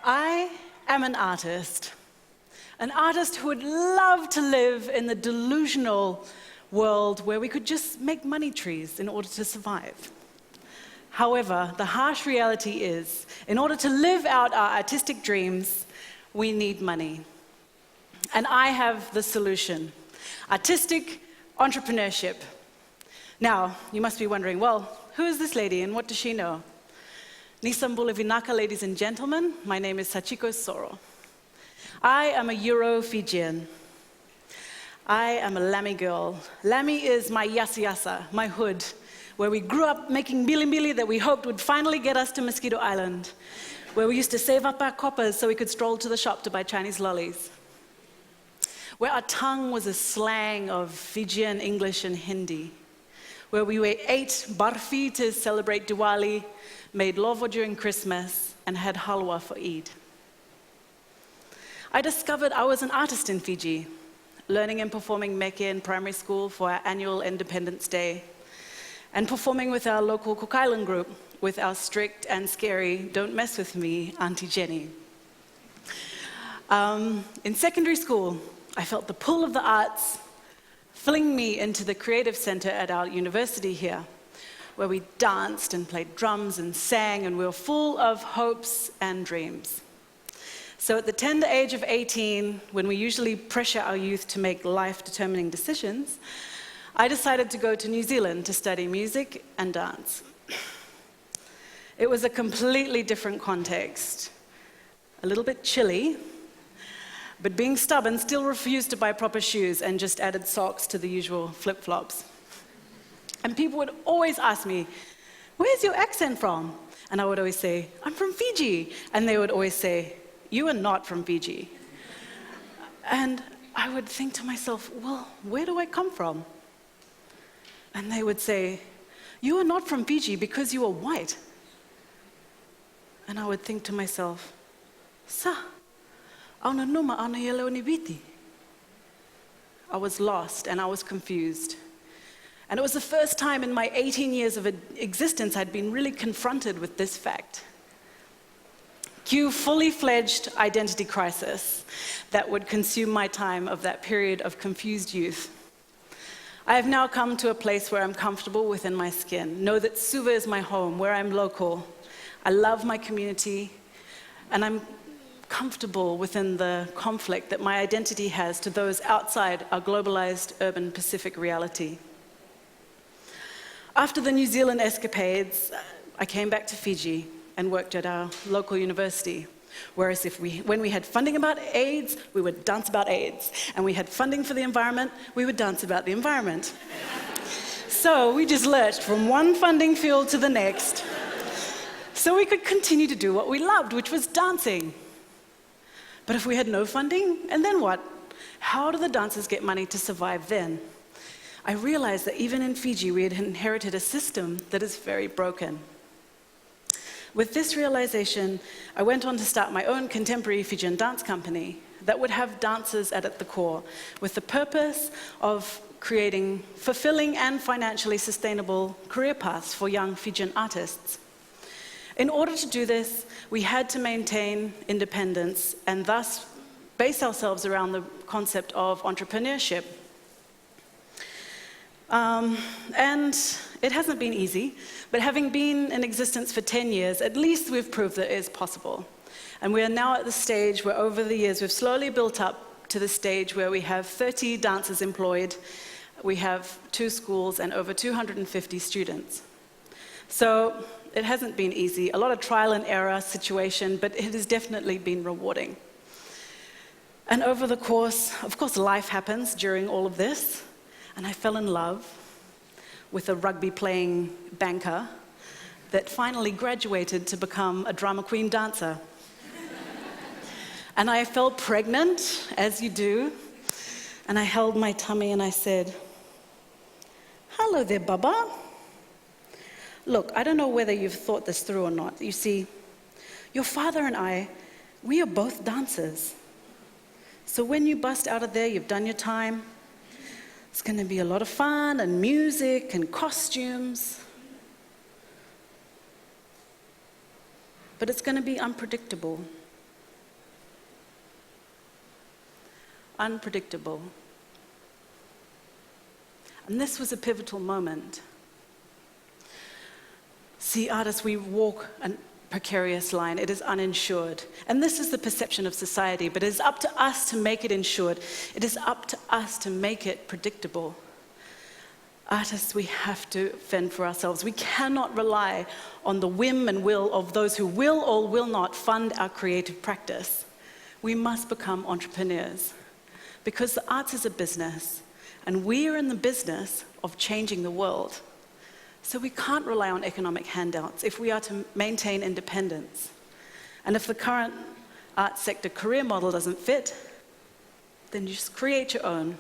I am an artist who would love to live in the delusional world where we could just make money trees in order to survive. However, the harsh reality is, in order to live out our artistic dreams, we need money. And I have the solution: artistic entrepreneurship. Now, you must be wondering, well, who is this lady and what does she know? Nisambula Vinaka, ladies and gentlemen, my name is Sachiko Soro. I am a Euro-Fijian. I am a Lami girl. Lami is my yasa, my hood, where we grew up making bili that we hoped would finally get us to Mosquito Island, where we used to save up our coppers so we could stroll to the shop to buy Chinese lollies, where our tongue was a slang of Fijian English and Hindi, where we ate barfi to celebrate Diwali, made lovo during Christmas, and had halwa for Eid. I discovered I was an artist in Fiji, learning and performing meke in primary school for our annual Independence Day, and performing with our local Cook Island group with our strict and scary "Don't mess with me, Auntie Jenny." In secondary school, I felt the pull of the arts filling me into the creative center at our university here, where we danced and played drums and sang, and we were full of hopes and dreams. So at the tender age of 18, when we usually pressure our youth to make life-determining decisions, I decided to go to New Zealand to study music and dance. It was a completely different context, a little bit chilly, but being stubborn, still refused to buy proper shoes and just added socks to the usual flip-flops. And people would always ask me, "Where's your accent from?" And I would always say, "I'm from Fiji." And they would always say, "You are not from Fiji." And I would think to myself, well, where do I come from? And they would say, "You are not from Fiji because you are white." And I would think to myself, I was lost and I was confused. And it was the first time in my 18 years of existence I'd been really confronted with this fact. Cue fully fledged identity crisis that would consume my time of that period of confused youth. I have now come to a place where I'm comfortable within my skin, know that Suva is my home, where I'm local. I love my community, and I'm comfortable within the conflict that my identity has to those outside our globalized urban Pacific reality. After the New Zealand escapades, I came back to Fiji and worked at our local university. Whereas when we had funding about AIDS, we would dance about AIDS. And we had funding for the environment, we would dance about the environment. So we just lurched from one funding field to the next, so we could continue to do what we loved, which was dancing. But if we had no funding, and then what? How do the dancers get money to survive then? I realized that even in Fiji, we had inherited a system that is very broken. With this realization, I went on to start my own contemporary Fijian dance company that would have dancers at the core, with the purpose of creating fulfilling and financially sustainable career paths for young Fijian artists. In order to do this, we had to maintain independence and thus base ourselves around the concept of entrepreneurship. And it hasn't been easy, but having been in existence for 10 years, at least we've proved that it is possible. And we are now at the stage where over the years we've slowly built up to the stage where we have 30 dancers employed, we have 2 schools and over 250 students. So it hasn't been easy, a lot of trial and error situation, but it has definitely been rewarding. And over the course, of course, life happens during all of this, and I fell in love with a rugby-playing banker that finally graduated to become a drama queen dancer. And I fell pregnant, as you do, and I held my tummy and I said, "Hello there, Baba. Look, I don't know whether you've thought this through or not. You see, your father and I, we are both dancers. So when you bust out of there, you've done your time. It's going to be a lot of fun and music and costumes. But it's going to be unpredictable. unpredictable. And this was a pivotal moment. See, artists, we walk a precarious line. It is uninsured. And this is the perception of society, but it is up to us to make it insured. It is up to us to make it predictable. Artists, we have to fend for ourselves. We cannot rely on the whim and will of those who will or will not fund our creative practice. We must become entrepreneurs because the arts is a business, and we are in the business of changing the world. So we can't rely on economic handouts if we are to maintain independence. And if the current arts sector career model doesn't fit, then you just create your own.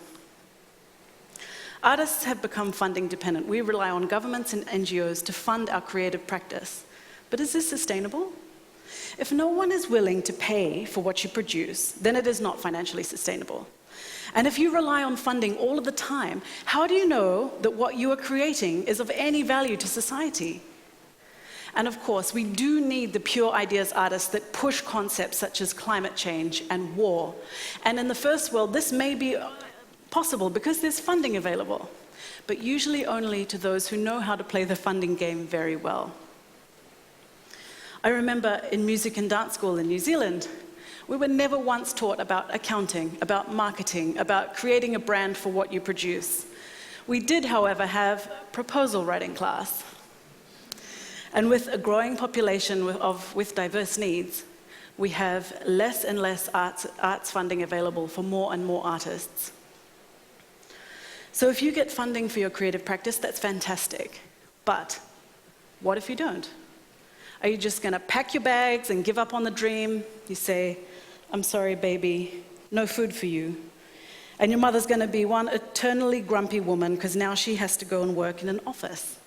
Artists have become funding dependent. We rely on governments and NGOs to fund our creative practice. But is this sustainable? If no one is willing to pay for what you produce, then it is not financially sustainable. And if you rely on funding all of the time, how do you know that what you are creating is of any value to society? And of course, we do need the pure ideas artists that push concepts such as climate change and war. And in the first world, this may be possible because there's funding available, but usually only to those who know how to play the funding game very well. I remember in music and dance school in New Zealand, we were never once taught about accounting, about marketing, about creating a brand for what you produce. We did, however, have proposal writing class. And with a growing population with diverse needs, we have less and less arts funding available for more and more artists. So if you get funding for your creative practice, that's fantastic. But what if you don't? Are you just going to pack your bags and give up on the dream? You say, "I'm sorry, baby, no food for you." And your mother's going to be one eternally grumpy woman because now she has to go and work in an office.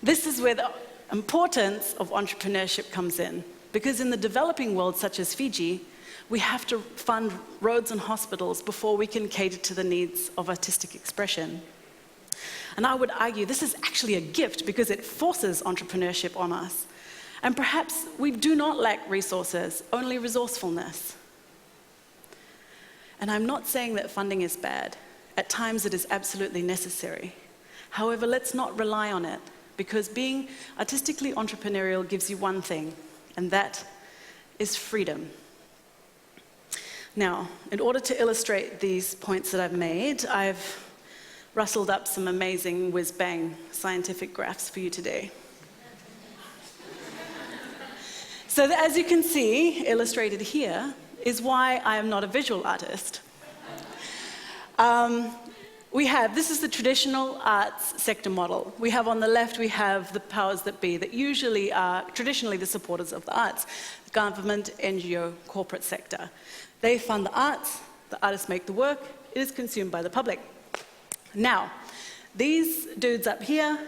This is where the importance of entrepreneurship comes in. Because in the developing world, such as Fiji, we have to fund roads and hospitals before we can cater to the needs of artistic expression. And I would argue this is actually a gift because it forces entrepreneurship on us. And perhaps we do not lack resources, only resourcefulness. And I'm not saying that funding is bad. At times it is absolutely necessary. However, let's not rely on it because being artistically entrepreneurial gives you one thing, and that is freedom. Now, in order to illustrate these points that I've made, I've rustled up some amazing whiz-bang scientific graphs for you today. So as you can see, illustrated here, is why I am not a visual artist. This is the traditional arts sector model. We have on the left, we have the powers that be that usually are traditionally the supporters of the arts, government, NGO, corporate sector. They fund the artists make the work, it is consumed by the public. Now, these dudes up here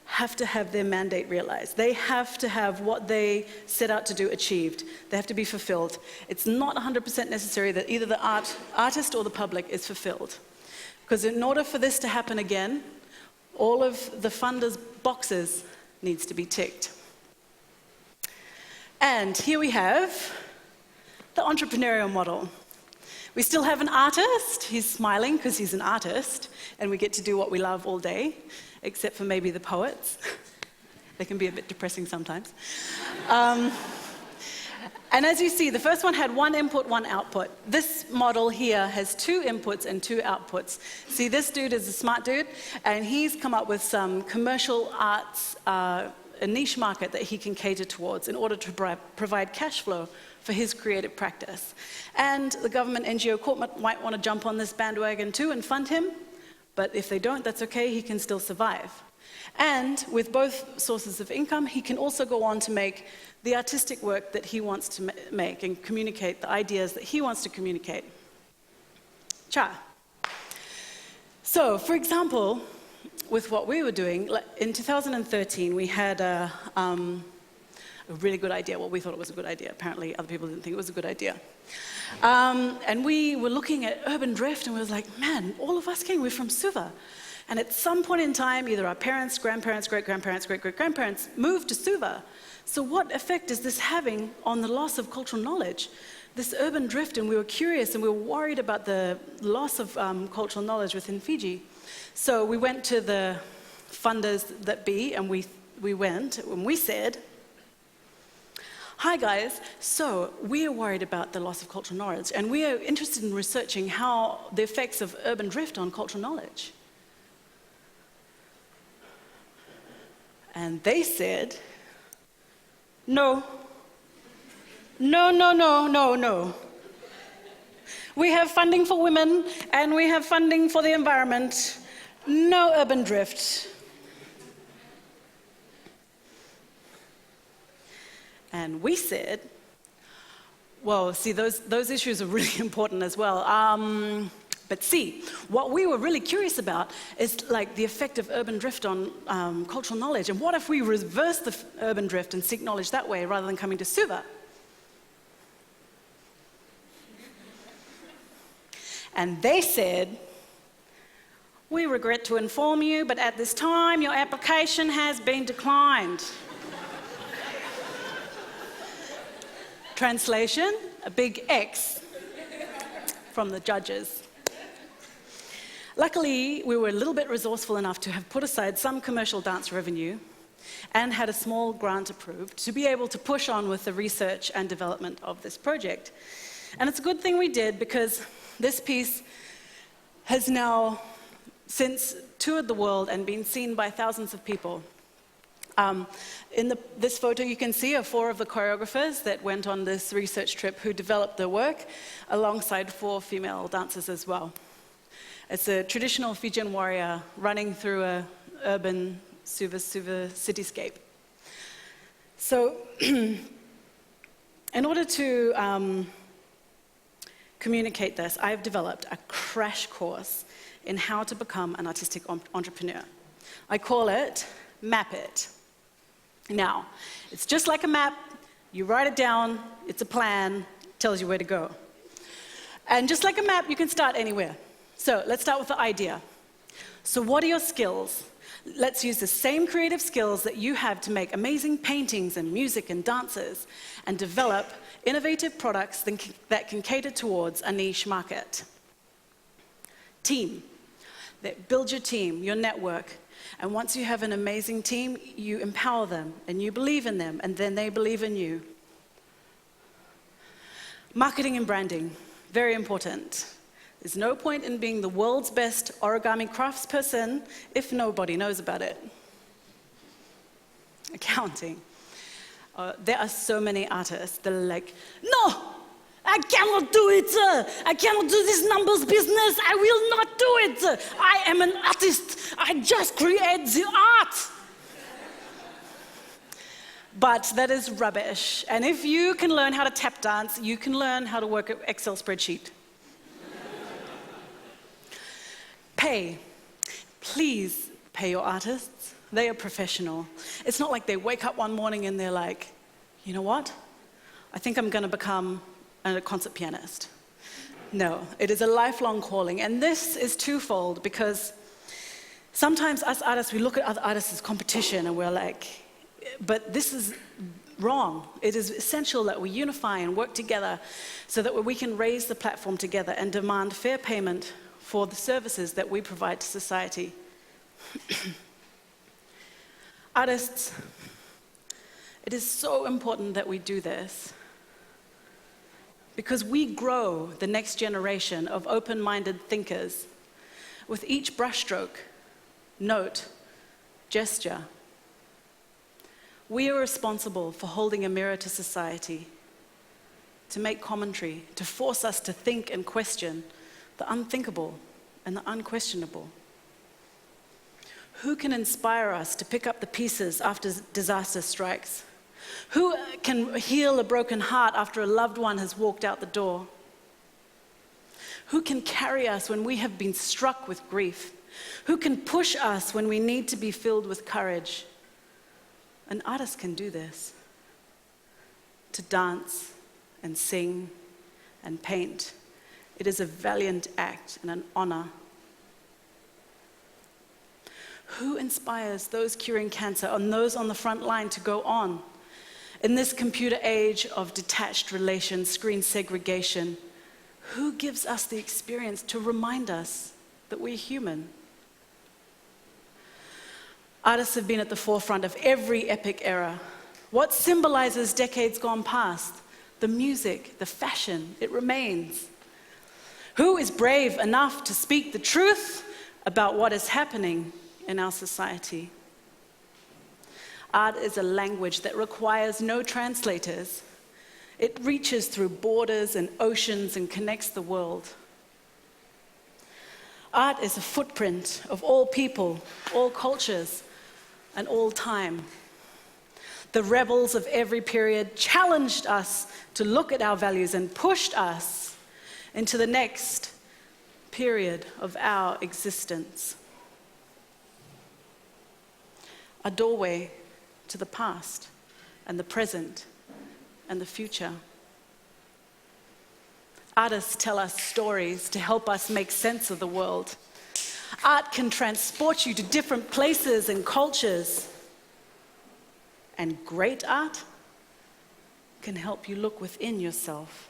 have to have their mandate realized. They have to have what they set out to do achieved. They have to be fulfilled. It's not 100% necessary that either the artist or the public is fulfilled. Because in order for this to happen again, all of the funders' boxes needs to be ticked. And here we have the entrepreneurial model. We still have an artist. He's smiling because he's an artist, and we get to do what we love all day, except for maybe the poets. They can be a bit depressing sometimes. And as you see, the first one had one input, one output. This model here has 2 inputs and 2 outputs. See, this dude is a smart dude, and he's come up with some commercial arts, a niche market that he can cater towards in order to provide cash flow for his creative practice. And the government NGO corporate might want to jump on this bandwagon too and fund him, but if they don't, that's okay, he can still survive. And with both sources of income, he can also go on to make the artistic work that he wants to make and communicate the ideas that he wants to communicate. Cha. So, for example, with what we were doing, in 2013, we had a really good idea. Well, we thought it was a good idea. Apparently, other people didn't think it was a good idea. And we were looking at urban drift, and we was like, man, all of us we're from Suva. And at some point in time, either our parents, grandparents, great-grandparents, great-great-grandparents moved to Suva. So what effect is this having on the loss of cultural knowledge? this urban drift, and we were curious and we were worried about the loss of cultural knowledge within Fiji. So we went to the funders that be, and we went and we said, "Hi guys, so we are worried about the loss of cultural knowledge, and we are interested in researching how the effects of urban drift on cultural knowledge." And they said, "No. No, no, no, no, no. We have funding for women, and we have funding for the environment. No urban drift." And we said, well, see, those issues are really important as well. But see, what we were really curious about is like the effect of urban drift on cultural knowledge. And what if we reverse the urban drift and seek knowledge that way rather than coming to Suva? And they said, "We regret to inform you, but at this time your application has been declined." Translation, a big X from the judges. Luckily, we were a little bit resourceful enough to have put aside some commercial dance revenue and had a small grant approved to be able to push on with the research and development of this project. And it's a good thing we did, because this piece has now since toured the world and been seen by thousands of people. In this photo, you can see 4 of the choreographers that went on this research trip who developed the work, alongside 4 female dancers as well. It's a traditional Fijian warrior running through an urban Suva cityscape. So, in order to communicate this, I've developed a crash course in how to become an artistic entrepreneur. I call it Map It. Now, it's just like a map. You write it down, it's a plan, tells you where to go. And just like a map, you can start anywhere. So let's start with the idea. So what are your skills? Let's use the same creative skills that you have to make amazing paintings and music and dances, and develop innovative products that can cater towards a niche market. Team. Build your team, your network. And once you have an amazing team, you empower them, and you believe in them, and then they believe in you. Marketing and branding, very important. There's no point in being the world's best origami craftsperson if nobody knows about it. Accounting. There are so many artists that are like, "No, I cannot do it. I cannot do this numbers business. I will not do it. I am an artist. I just create the art." But that is rubbish. And if you can learn how to tap dance, you can learn how to work an Excel spreadsheet. Pay. Please pay your artists. They are professional. It's not like they wake up one morning and they're like, "You know what? I think I'm going to become a concert pianist." No, it is a lifelong calling. And this is twofold, because sometimes us artists, we look at other artists as competition, and we're like, but this is wrong. It is essential that we unify and work together so that we can raise the platform together and demand fair payment for the services that we provide to society. Artists, it is so important that we do this, because we grow the next generation of open-minded thinkers with each brushstroke, note, gesture. We are responsible for holding a mirror to society, to make commentary, to force us to think and question the unthinkable and the unquestionable. Who can inspire us to pick up the pieces after disaster strikes? Who can heal a broken heart after a loved one has walked out the door? Who can carry us when we have been struck with grief? Who can push us when we need to be filled with courage? An artist can do this. To dance and sing and paint. It is a valiant act and an honor. Who inspires those curing cancer and those on the front line to go on? In this computer age of detached relations, screen segregation, who gives us the experience to remind us that we're human? Artists have been at the forefront of every epic era. What symbolizes decades gone past? The music, the fashion, it remains. Who is brave enough to speak the truth about what is happening in our society? Art is a language that requires no translators. It reaches through borders and oceans and connects the world. Art is a footprint of all people, all cultures, and all time. The rebels of every period challenged us to look at our values and pushed us into the next period of our existence. A doorway to the past and the present and the future. Artists tell us stories to help us make sense of the world. Art can transport you to different places and cultures. And great art can help you look within yourself,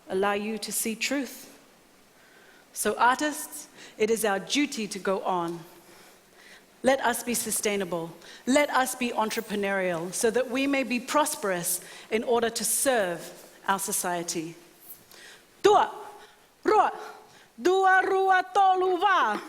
allow you to see truth. So artists, it is our duty to go on. Let us be sustainable. Let us be entrepreneurial so that we may be prosperous in order to serve our society. Dua, rua, tolu, va.